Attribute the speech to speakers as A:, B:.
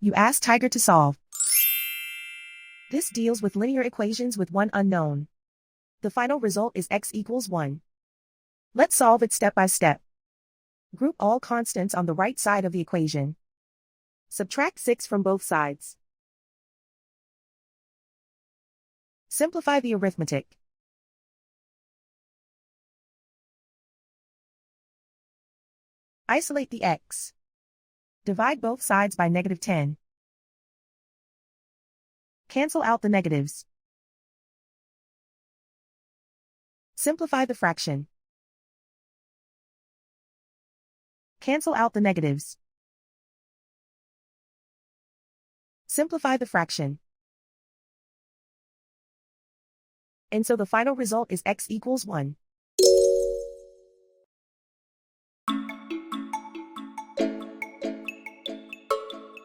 A: You ask Tiger to solve. This deals with linear equations with one unknown. The final result is x equals 1. Let's solve it step by step. Group all constants on the right side of the equation. Subtract 6 from both sides. Simplify the arithmetic. Isolate the x. Divide both sides by -10. Cancel out the negatives. Simplify the fraction. Cancel out the negatives. Simplify the fraction. And so the final result is x equals 1.